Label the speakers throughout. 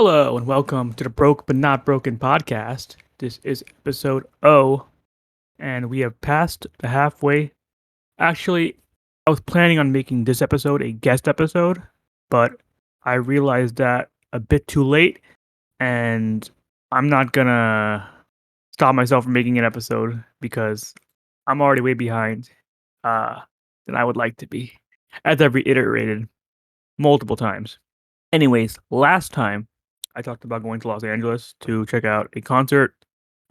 Speaker 1: Hello and welcome to the Broke But Not Broken podcast. This is episode O, and we have passed the halfway. Actually, I was planning on making this episode a guest episode, but I realized that a bit too late, and I'm not gonna stop myself from making an episode because I'm already way behind uh, than I would like to be, as I've reiterated multiple times. Anyways, last time I talked about going to Los Angeles to check out a concert,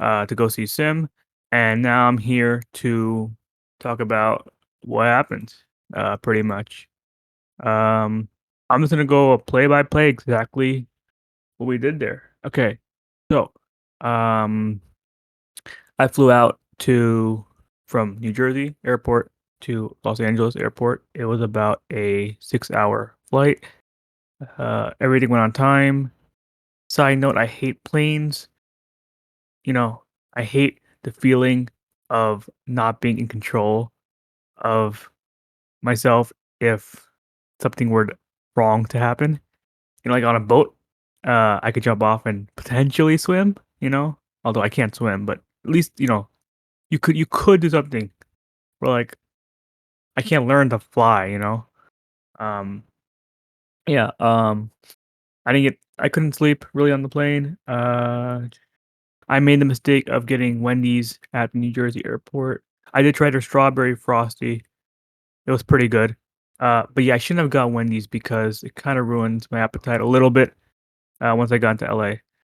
Speaker 1: to go see SiM, and now I'm here to talk about what happened, pretty much. Um, I'm just gonna go play by play exactly what we did there. Okay, so um, I flew out to from New Jersey airport to Los Angeles airport. It was about a 6-hour flight. Everything went on time. Side note, I hate planes. You know, I hate the feeling of not being in control of myself if something were wrong to happen. Like on a boat, I could jump off and potentially swim, although I can't swim, but at least, you could do something where like I can't learn to fly. Um yeah, I couldn't sleep really on the plane. I made the mistake of getting Wendy's at the New Jersey airport. I did try their strawberry frosty. It was pretty good. But yeah, I shouldn't have got Wendy's because it kind of ruined my appetite a little bit once I got into LA.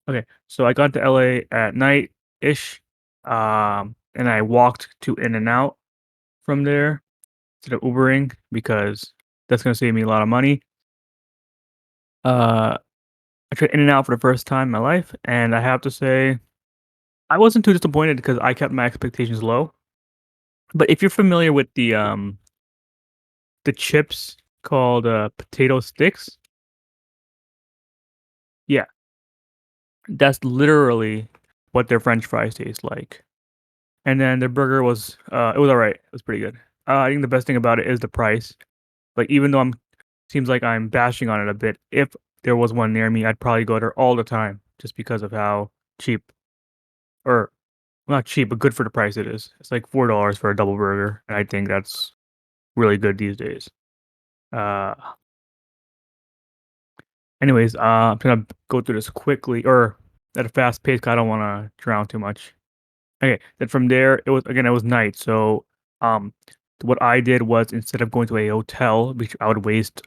Speaker 1: Okay, so I got to LA at night ish, and I walked to In-N-Out from there instead of Ubering because that's gonna save me a lot of money. Uh, I tried In-N-Out for the first time in my life, and I have to say I wasn't too disappointed because I kept my expectations low. But if you're familiar with the chips called potato sticks, yeah, that's literally what their French fries taste like. And then their burger was it was alright. It was pretty good. I think the best thing about it is the price. Like even though I'm seems like I'm bashing on it a bit, if there was one near me, I'd probably go there all the time just because of how cheap or not cheap, but good for the price it is. It's like $4 for a double burger, and I think that's really good these days. Uh Anyways, I'm gonna go through this quickly or at a fast pace 'cause I don't wanna drown too much. Okay, then from there, it was night, so, um, what I did was instead of going to a hotel, which I would waste,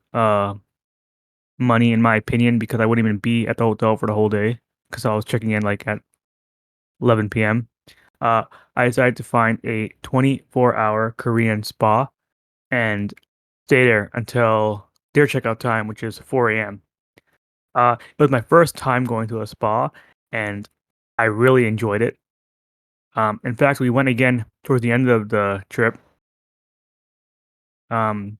Speaker 1: money in my opinion because I wouldn't even be at the hotel for the whole day because I was checking in, like, at 11 PM, uh, I decided to find a 24-hour Korean spa and stay there until their checkout time, which is 4 AM. It was my first time going to a spa, and I really enjoyed it. In fact, we went again towards the end of the trip. Um,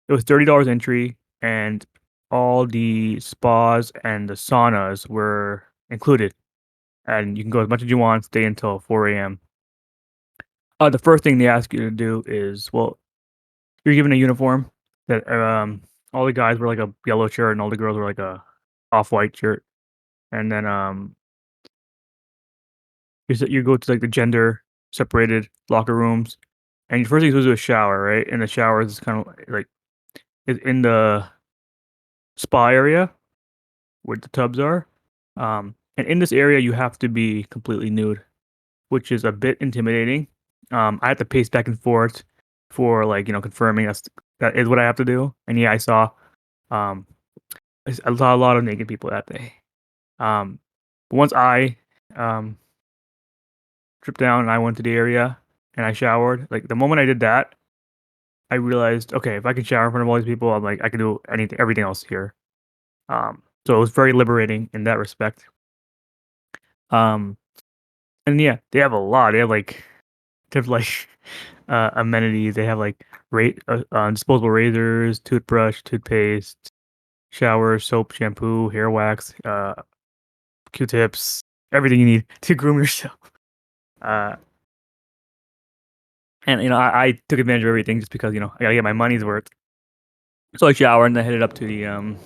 Speaker 1: it was $30 entry, and all the spas and the saunas were included, and you can go as much as you want, stay until 4 AM. The first thing they ask you to do is, well, you're given a uniform that all the guys were like a yellow shirt, and all the girls were like a off-white shirt, and then you go to like the gender separated locker rooms, and your first thing is to do a shower, right? And the shower is kind of like is in the spa area where the tubs are. And in this area, you have to be completely nude, which is a bit intimidating. I had to pace back and forth for like confirming that is what I have to do. And yeah, um I saw a lot of naked people that day. But once I um tripped down and I went to the area and I showered, like the moment I did that, I realized, okay, if I can shower in front of all these people, I'm like I can do everything else here. So it was very liberating in that respect. Um, and yeah, they have a lot. They have like amenities. They have like disposable razors, toothbrush, toothpaste, shower, soap, shampoo, hair wax, Q-tips, everything you need to groom yourself. Uh, and I took advantage of everything just because I gotta get my money's worth. So I showered and I headed up to the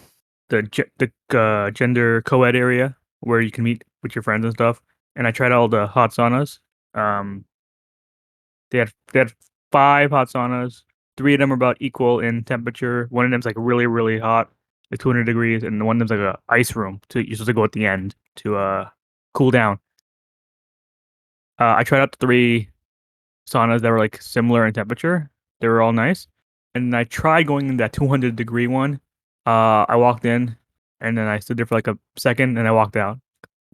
Speaker 1: gender co-ed area where you can meet with your friends and stuff. And I tried all the hot saunas. Um, they had 5 hot saunas. 3 of them are about equal in temperature. One of them's like really really hot, like 200 degrees, and one of them's like a ice room. You're supposed to go at the end to cool down. I tried out the 3 saunas that were like similar in temperature. They were all nice. And I tried going in that 200-degree one. I walked in, and then I stood there for like a second, and I walked out.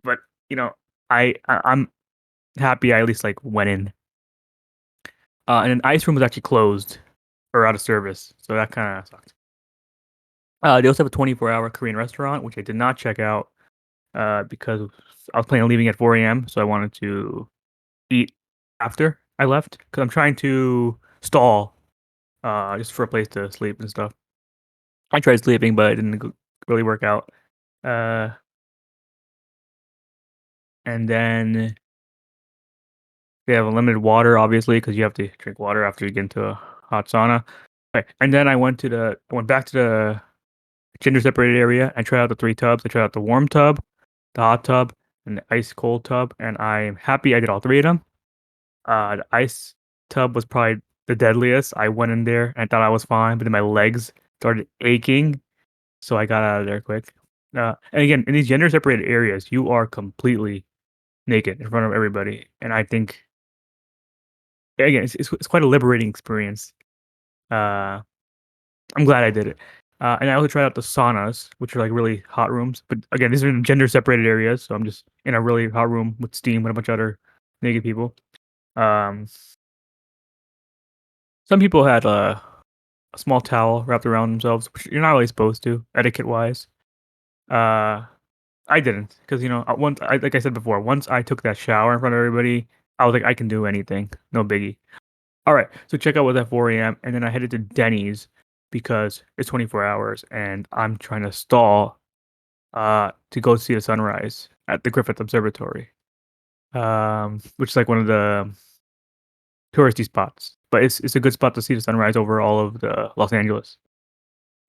Speaker 1: But you know, I'm happy I at least like went in. And then ice room was actually closed or out of service, so that kind of sucked. They also have a 24-hour Korean restaurant, which I did not check out because I was planning on leaving at 4 a.m. So I wanted to eat after I left because I'm trying to stall just for a place to sleep and stuff. I tried sleeping, but it didn't really work out. Uh, and then they have unlimited water, obviously, because you have to drink water after you get into a hot sauna. Okay. And then I went back to the gender separated area. I tried out the 3 tubs. I tried out the warm tub, the hot tub, and the ice cold tub. And I'm happy I did all 3 of them. The ice tub was probably the deadliest. I went in there and I thought I was fine, but then my legs started aching, so I got out of there quick. And again, in these gender separated areas, you are completely naked in front of everybody, and I think again, it's quite a liberating experience. Uh, I'm glad I did it. And I also tried out the saunas, which are like really hot rooms. But again, these are in gender separated areas, so I'm just in a really hot room with steam with a bunch of other naked people. Um, some people had a small towel wrapped around themselves, which you're not really supposed to, etiquette wise. Uh, I didn't because like I said before, once I took that shower in front of everybody, I was like, I can do anything, no biggie. All right, so check out was at 4 a.m. and then I headed to Denny's because it's 24 hours and I'm trying to stall to go see the sunrise at the Griffith Observatory, which is like one of the touristy spots. But it's a good spot to see the sunrise over all of the Los Angeles.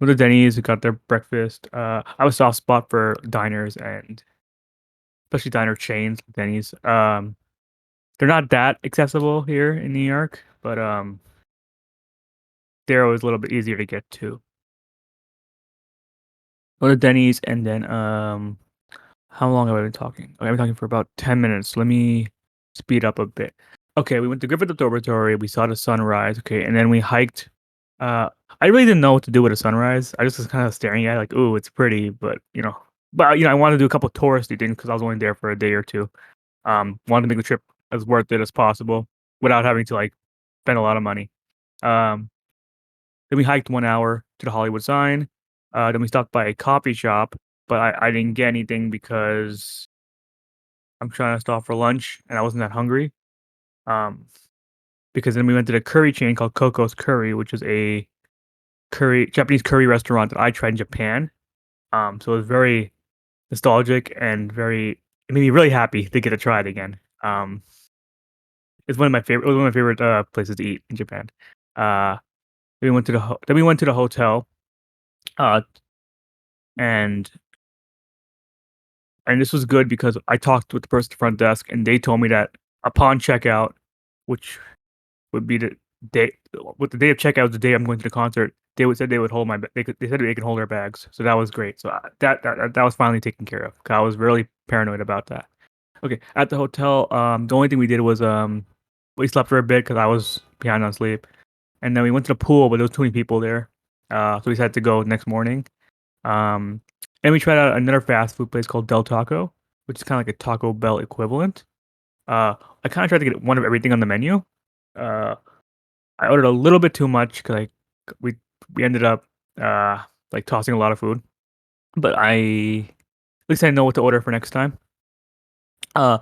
Speaker 1: Went to Denny's, we got their breakfast. I have a soft spot for diners and especially diner chains, like Denny's. They're not that accessible here in New York, but they're always a little bit easier to get to. Go to Denny's and then how long have I been talking? Okay, I've been talking for about 10 minutes. Let me speed up a bit. Okay, we went to Griffith Observatory, we saw the sunrise, okay, and then we hiked. I really didn't know what to do with a sunrise. I just was kind of staring at it like, ooh, it's pretty, but I wanted to do a couple touristy things because I was only there for a day or two. Wanted to make the trip as worth it as possible without having to like spend a lot of money. Um, then we hiked 1 hour to the Hollywood sign. Then we stopped by a coffee shop, but I didn't get anything because I'm trying to stop for lunch and I wasn't that hungry. Um, because then we went to the curry chain called CoCo's Curry, which is a Japanese curry restaurant that I tried in Japan. So it was very nostalgic and it made me really happy to get to try it again. It's it was one of my favorite places to eat in Japan. Uh, then we went to the hotel, uh, and this was good because I talked with the person at the front desk, and they told me that upon checkout, which would be the day, with the day of checkout was the day I'm going to the concert. Said they would hold they said they could hold our bags, so that was great. So that was finally taken care of. 'Cause I was really paranoid about that. Okay, at the hotel, the only thing we did was we slept for a bit because I was behind on sleep, and then we went to the pool, but there was too many people there, so we decided to go next morning. Um, and we tried out another fast food place called Del Taco, which is kind of like a Taco Bell equivalent. I kind of tried to get one of everything on the menu. Uh, I ordered a little bit too much because we we ended up like tossing a lot of food. But at least I know what to order for next time. The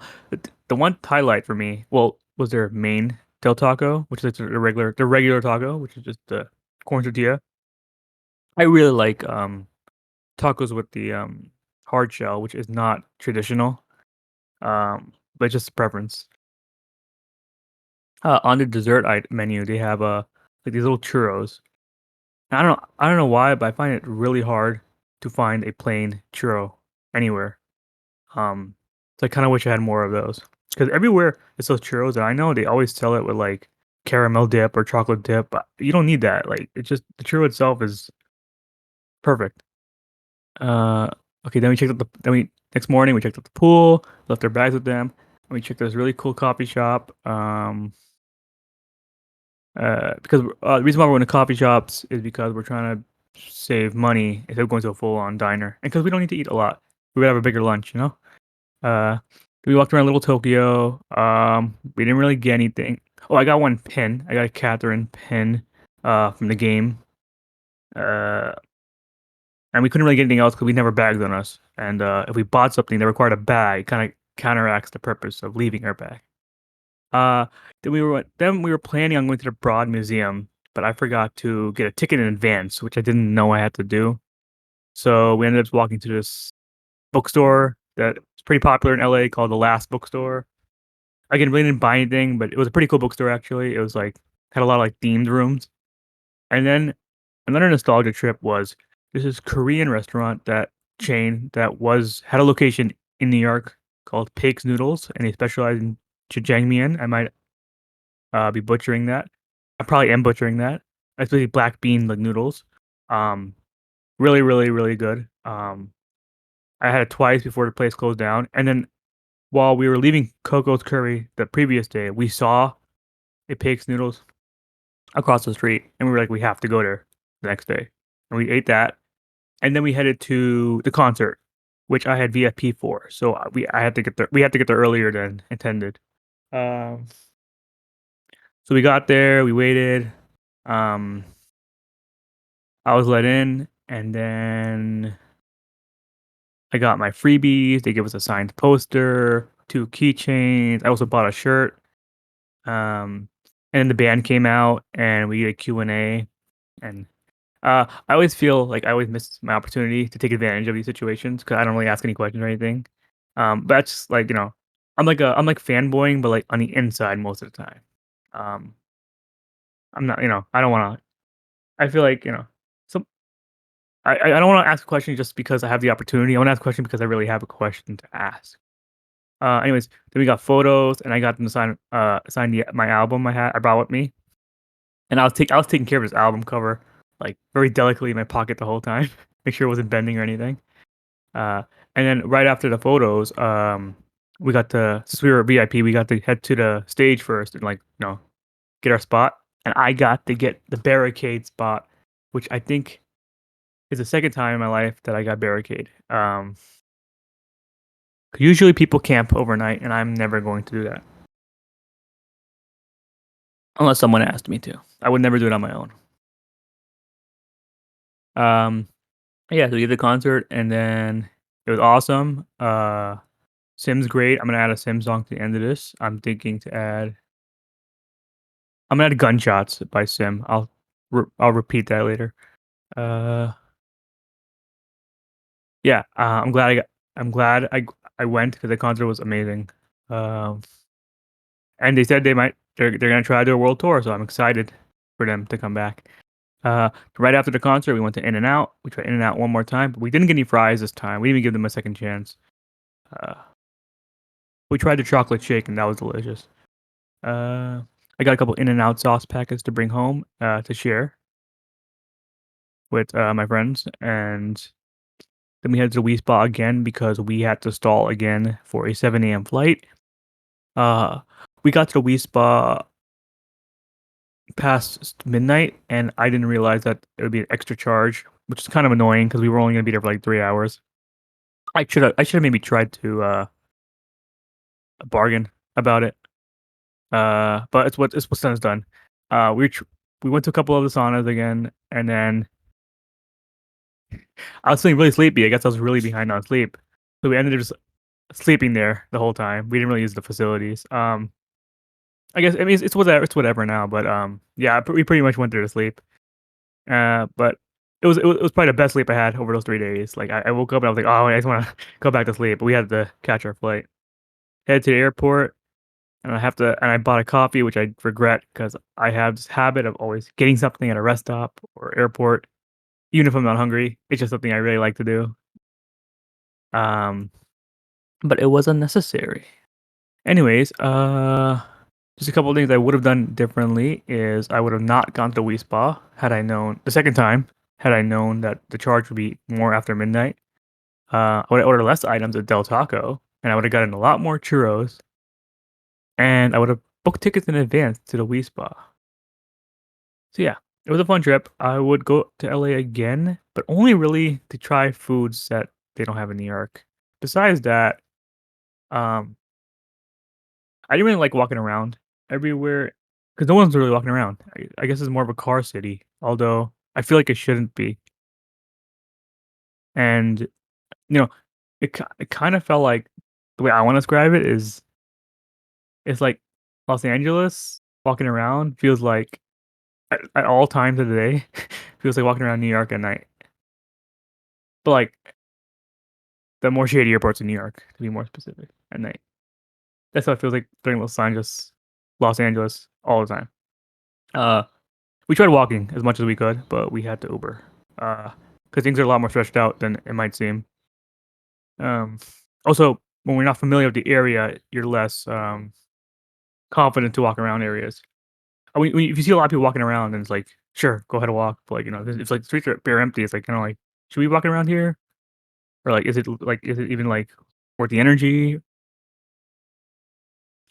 Speaker 1: one highlight for me, well, was their main Del Taco, which is the regular taco, which is just the corn tortilla. I really like tacos with the hard shell, which is not traditional, but just a preference. On the dessert menu, they have like these little churros. I don't know why, but I find it really hard to find a plain churro anywhere. So I kind of wish I had more of those because everywhere it sells churros that I know, they always sell it with like caramel dip or chocolate dip. But you don't need that. Like it's just the churro itself is perfect. Uh, okay, then we checked out the then we next morning we checked out the pool, left our bags with them, and we checked this really cool coffee shop. Because the reason why we're going to coffee shops is because we're trying to save money instead of going to a full-on diner, and because we don't need to eat a lot, we would have a bigger lunch, you know. Uh, we walked around Little Tokyo. We didn't really get anything. Oh, I got one pin. I got a Catherine pin, from the game. Uh, and we couldn't really get anything else because we never bagged on us. And if we bought something that required a bag, it kind of counteracts the purpose of leaving our bag. Uh, then we were planning on going to the Broad Museum, but I forgot to get a ticket in advance, which I didn't know I had to do. So we ended up walking to this bookstore that's pretty popular in LA called the Last Bookstore. Again, really didn't buy anything, but it was a pretty cool bookstore actually. It was like had a lot of like themed rooms. And then another nostalgia trip was this is Korean restaurant that chain that was had a location in New York called Paik's Noodles, and they specialize in jjangmyeon. I might be butchering that. I probably am butchering that. Especially black bean like noodles. Um, really, really, really good. I had it twice before the place closed down, and then while we were leaving Coco's Curry the previous day, we saw a Pake's Noodles across the street, and we were like, we have to go there the next day, and we ate that, and then we headed to the concert, which I had VIP for, so I had to get there. We had to get there earlier than intended. Um, so we got there, we waited. Um, I was let in, and then I got my freebies. They gave us a signed poster, 2 keychains. I also bought a shirt. And then the band came out, and we did a Q&A, and I always feel like I always miss my opportunity to take advantage of these situations because I don't really ask any questions or anything. But that's just like, I'm like fanboying, but like on the inside most of the time. Um, I'm not, I don't want to. I feel like, some I don't want to ask a question just because I have the opportunity. I want to ask a question because I really have a question to ask. Anyways, then we got photos, and I got them to sign my album I brought with me, and I was taking care of this album cover like very delicately in my pocket the whole time, make sure it wasn't bending or anything. Uh, and then right after the photos, we got to since we were VIP, we got to head to the stage first and like get our spot, and I got to get the barricade spot, which I think is the second time in my life that I got barricade. 'Cause usually people camp overnight, and I'm never going to do that unless someone asked me to. I would never do it on my own. Um, yeah, so we did the concert, and then it was awesome. SiM's great. I'm gonna add a SiM song to the end of this. I'm gonna add Gunshots by SiM. I'll repeat that later. Uh, yeah, I'm glad I went because the concert was amazing. Um, and they said they're gonna try to do a world tour, so I'm excited for them to come back. Right after the concert, we went to In-N-Out. We tried In-N-Out one more time, but we didn't get any fries this time. We didn't even give them a second chance. Uh, we tried the chocolate shake, and that was delicious. I got a couple In-N-Out sauce packets to bring home to share with my friends, and then we headed to Spa again because we had to stall again for a 7 a.m. flight. Uh, we got to Spa past midnight, and I didn't realize that it would be an extra charge, which is kind of annoying because we were only gonna be there for like 3 hours. I should have maybe tried to bargain about it. But it's what's done is done. We went to a couple of the saunas again, and then I was feeling really sleepy. I guess I was really behind on sleep, so we ended up just sleeping there the whole time. We didn't really use the facilities. I guess I mean it's whatever. It's whatever now. But yeah, we pretty much went there to sleep. But it was probably the best sleep I had over those 3 days. Like I woke up and I was like, oh, I just want to go back to sleep. But we had to catch our flight, head to the airport, and I bought a coffee, which I regret because I have this habit of always getting something at a rest stop or airport even if I'm not hungry. It's just something I really like to do. Um, but it was unnecessary. Anyways, just a couple of things I would have done differently is I would have not gone to the Wii Spa had I known the second time, had I known that the charge would be more after midnight. I would have ordered less items at Del Taco, and I would have gotten a lot more churros, and I would have booked tickets in advance to the Wii Spa. So yeah, it was a fun trip. I would go to LA again, but only really to try foods that they don't have in New York. Besides that, um, I didn't really like walking around everywhere because no one's really walking around. I guess it's more of a car city, although I feel like it shouldn't be. And you know, it kind of felt like the way I want to describe it is it's like Los Angeles walking around feels like at all times of the day feels like walking around New York at night. But like the more shady airports in New York, to be more specific, at night. That's how it feels like during Los Angeles all the time. Uh, we tried walking as much as we could, but we had to Uber. Because things are a lot more stretched out than it might seem. Um, Also, when we're not familiar with the area, you're less confident to walk around areas. If you see a lot of people walking around, then it's like, sure, go ahead and walk. But like, it's like streets are bare empty. It's like kind of like, should we be walking around here? Or like, is it even like worth the energy?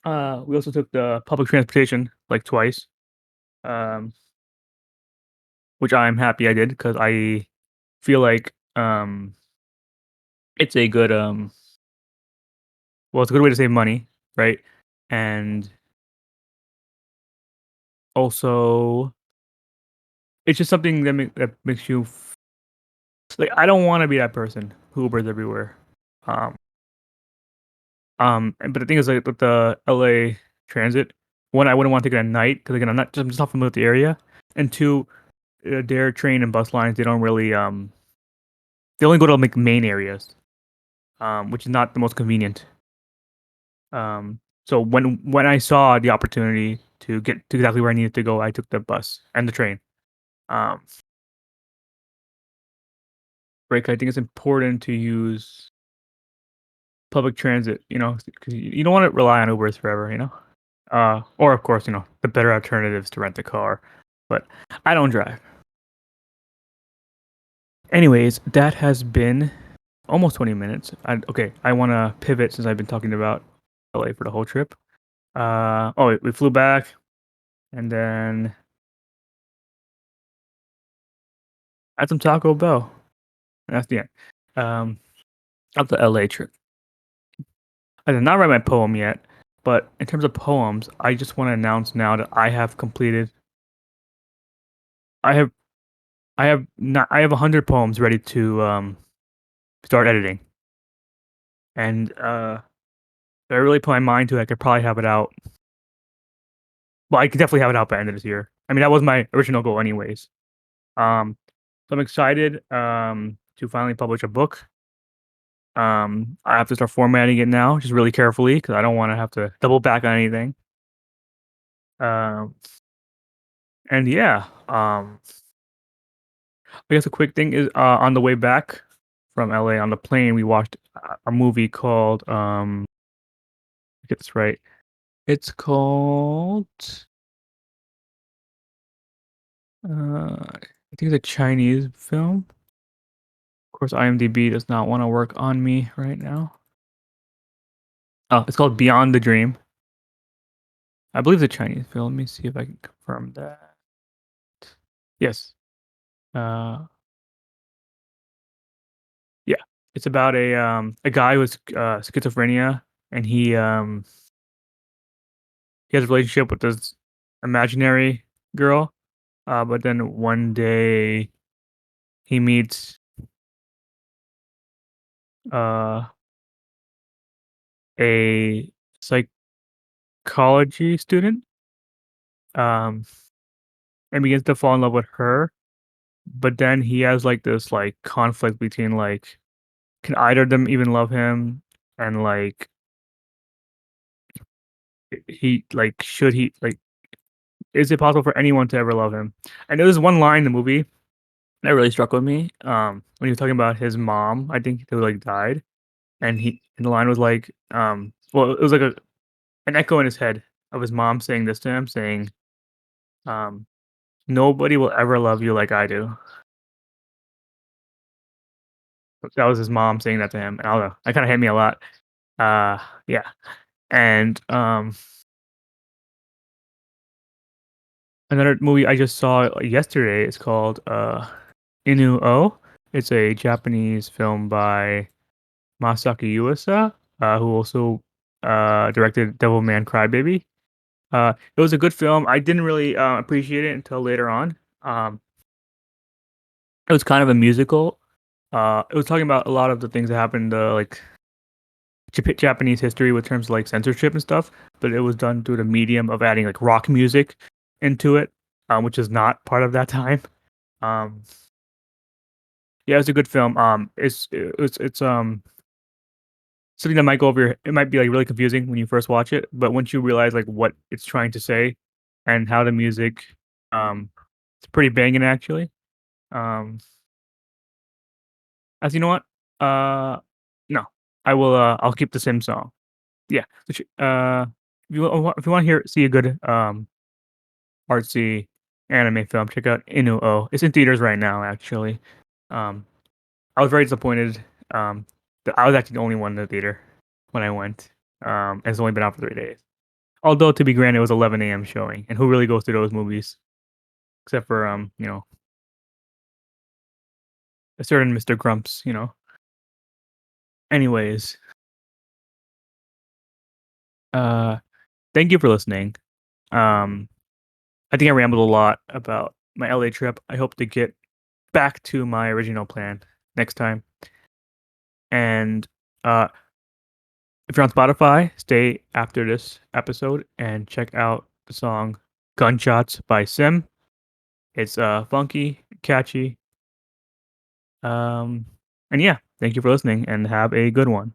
Speaker 1: We also took the public transportation like twice, um, which I'm happy I did because I feel like it's a good well, it's a good way to save money, right? And also, it's just something that makes you like I don't want to be that person who Ubers everywhere. Um, but the thing is, like with the LA Transit, one, I wouldn't want to take it at night because again, I'm just not familiar with the area, and two, their train and bus lines they don't really they only go to like main areas, which is not the most convenient. So when I saw the opportunity to get to exactly where I needed to go, I took the bus and the train. Um, right? 'Cause I think it's important to use public transit, because you don't want to rely on Ubers forever, or of course, the better alternatives to rent a car. But I don't drive. Anyways, that has been almost 20 minutes. Okay, I want to pivot since I've been talking about LA for the whole trip. We flew back and then had some Taco Bell. And that's the end. Um, of the LA trip. I did not write my poem yet, but in terms of poems, I just want to announce now that I have completed. I have I have not I have 100 poems ready to start editing, and if I really put my mind to it, I could probably have it out. Well, I could definitely have it out by the end of this year. I mean, that was my original goal, anyways. So I'm excited to finally publish a book. I have to start formatting it now, just really carefully, because I don't want to have to double back on anything. Um, and yeah, I guess a quick thing is on the way back from LA on the plane, we watched a movie called get this right. It's called I think it's a Chinese film. Of course, IMDb does not want to work on me right now. Oh, it's called Beyond the Dream. I believe it's a Chinese film. Let me see if I can confirm that. Yes. Uh, yeah. It's about a guy with schizophrenia, and he has a relationship with this imaginary girl. But then one day he meets uh a psychology student um and begins to fall in love with her. But then he has like this like conflict between like can either of them even love him and like he like should he like is it possible for anyone to ever love him? And there's one line in the movie that really struck with me. When he was talking about his mom, I think who like died, and the line was like, well, it was like an echo in his head of his mom saying this to him, saying, um, "Nobody will ever love you like I do." That was his mom saying that to him, and I don't know, that kinda hit me a lot. Yeah, and, another movie I just saw yesterday is called, Inu-Oh. It's a Japanese film by Masaaki Yuasa, who also, directed Devilman Crybaby. It was a good film. I didn't really, appreciate it until later on. Um, it was kind of a musical. It was talking about a lot of the things that happened, like Japanese history with terms of like censorship and stuff, but it was done through the medium of adding like rock music into it, which is not part of that time. Um, yeah, it's a good film. It's something that might go over your. It might be like really confusing when you first watch it, but once you realize like what it's trying to say and how the music, um, it's pretty banging actually. Um, as you know what, no, I will. I'll keep the SiM song. Yeah. If you want to hear see a good artsy anime film, check out Inu-Oh. It's in theaters right now, actually. Um, I was very disappointed. I was actually the only one in the theater when I went. It's only been out for 3 days. Although to be granted, it was 11 a.m. showing, and who really goes to those movies except for a certain Mr. Grumps. Anyways, uh, thank you for listening. Um, I think I rambled a lot about my LA trip. I hope to get back to my original plan next time. And uh, if you're on Spotify, stay after this episode and check out the song Gunshots by SiM. It's funky, catchy. And yeah, thank you for listening and have a good one.